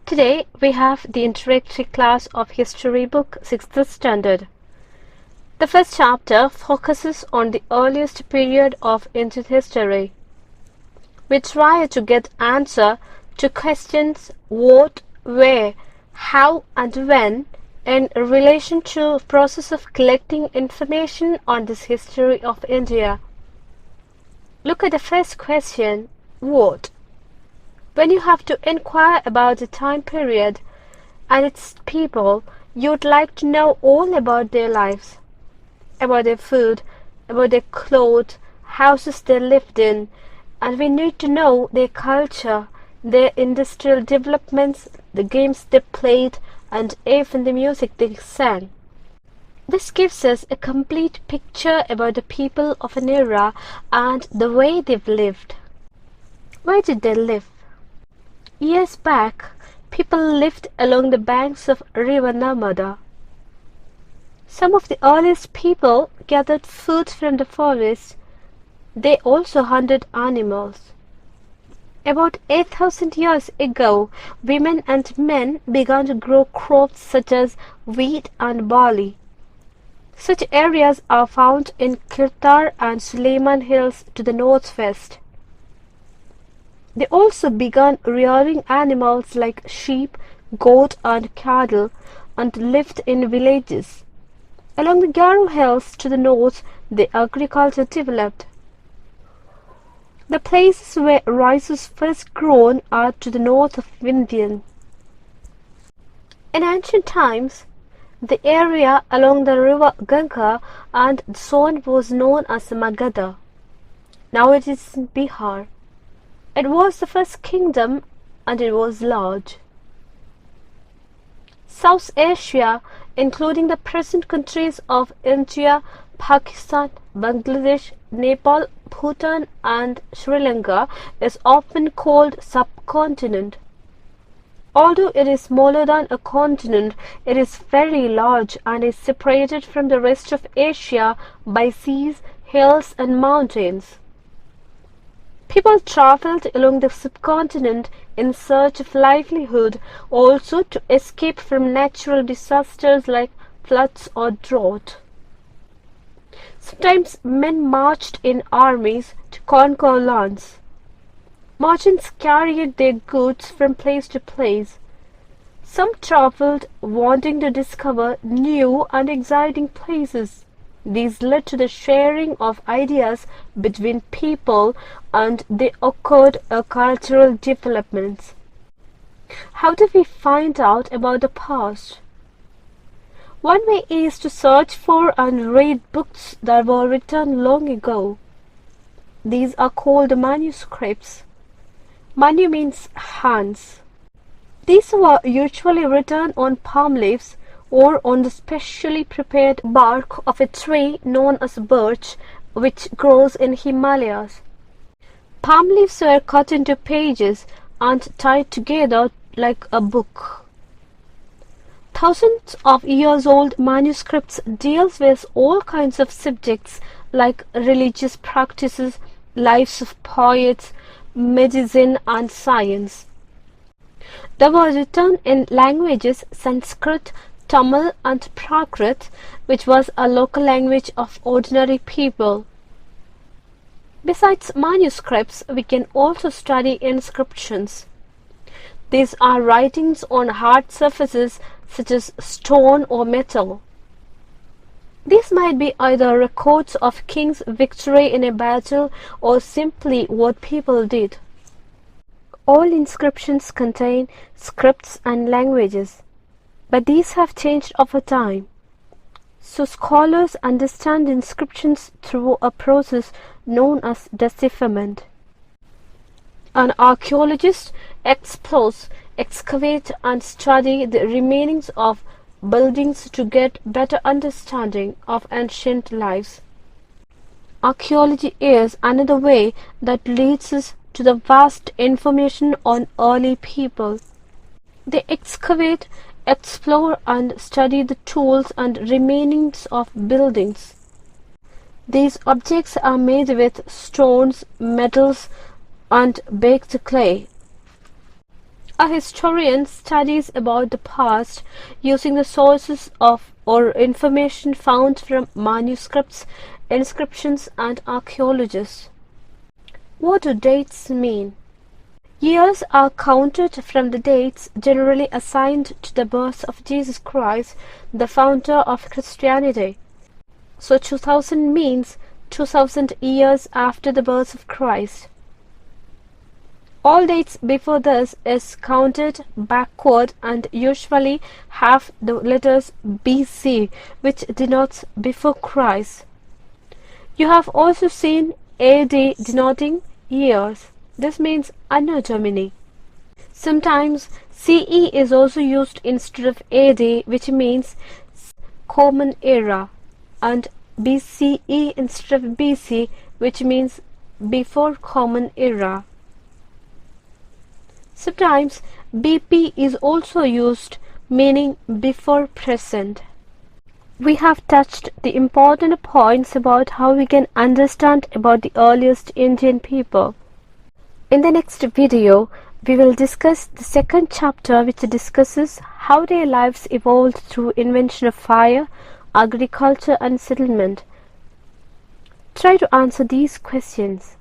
Today we have the introductory class of History Book 6th Standard. The first chapter focuses on the earliest period of ancient history. We try to get answer to questions what, where, how and when in relation to process of collecting information on this history of India. Look at the first question, what? When you have to inquire about a time period and its people, you'd like to know all about their lives, about their food, about their clothes, houses they lived in, and we need to know their culture, their industrial developments, the games they played, and even the music they sang. This gives us a complete picture about the people of an era and the way they've lived. Where did they live? Years back, people lived along the banks of River Narmada. Some of the earliest people gathered food from the forest. They also hunted animals. About 8,000 years ago, women and men began to grow crops such as wheat and barley. Such areas are found in Kirtar and Suleiman Hills to the northwest. They also began rearing animals like sheep, goat and cattle and lived in villages. Along the Garo Hills to the north, the agriculture developed. The places where rice was first grown are to the north of Vindhyan. In ancient times, the area along the river Ganga and Son was known as Magadha. Now it is in Bihar. It was the first kingdom and it was large. South Asia, including the present countries of India, Pakistan, Bangladesh, Nepal, Bhutan and Sri Lanka, is often called subcontinent. Although it is smaller than a continent, it is very large and is separated from the rest of Asia by seas, hills and mountains. People traveled along the subcontinent in search of livelihood, also to escape from natural disasters like floods or drought. Sometimes men marched in armies to conquer lands. Merchants carried their goods from place to place. Some traveled wanting to discover new and exciting places. These led to the sharing of ideas between people and they occurred cultural developments. How do we find out about the past? One way is to search for and read books that were written long ago. These are called manuscripts. Manu means hands. These were usually written on palm leaves or on the specially prepared bark of a tree known as birch, which grows in Himalayas. Palm leaves were cut into pages and tied together like a book. Thousands of years old manuscripts deals with all kinds of subjects like religious practices, lives of poets, medicine and science. They were written in languages Sanskrit, Tamil and Prakrit, which was a local language of ordinary people. Besides manuscripts, we can also study inscriptions. These are writings on hard surfaces such as stone or metal. These might be either records of king's victory in a battle or simply what people did. All inscriptions contain scripts and languages, but these have changed over time. So scholars understand inscriptions through a process known as decipherment. An archaeologist explores, excavate and study the remainings of buildings to get better understanding of ancient lives. Archaeology is another way that leads us to the vast information on early people. They excavate, explore and study the tools and remainings of buildings. These objects are made with stones, metals, and baked clay. A historian studies about the past using the sources of or information found from manuscripts, inscriptions, and archaeologists. What do dates mean? Years are counted from the dates generally assigned to the birth of Jesus Christ, the founder of Christianity. So 2000 means 2000 years after the birth of Christ. All dates before this is counted backward and usually have the letters BC, which denotes before Christ. You have also seen AD denoting years. This means Anno Domini. Sometimes CE is also used instead of AD, which means Common Era, and BCE instead of BC, which means before Common Era. Sometimes BP is also used, meaning before present. We have touched the important points about how we can understand about the earliest Indian people. In the next video, we will discuss the second chapter, which discusses how their lives evolved through invention of fire, agriculture, and settlement. Try to answer these questions.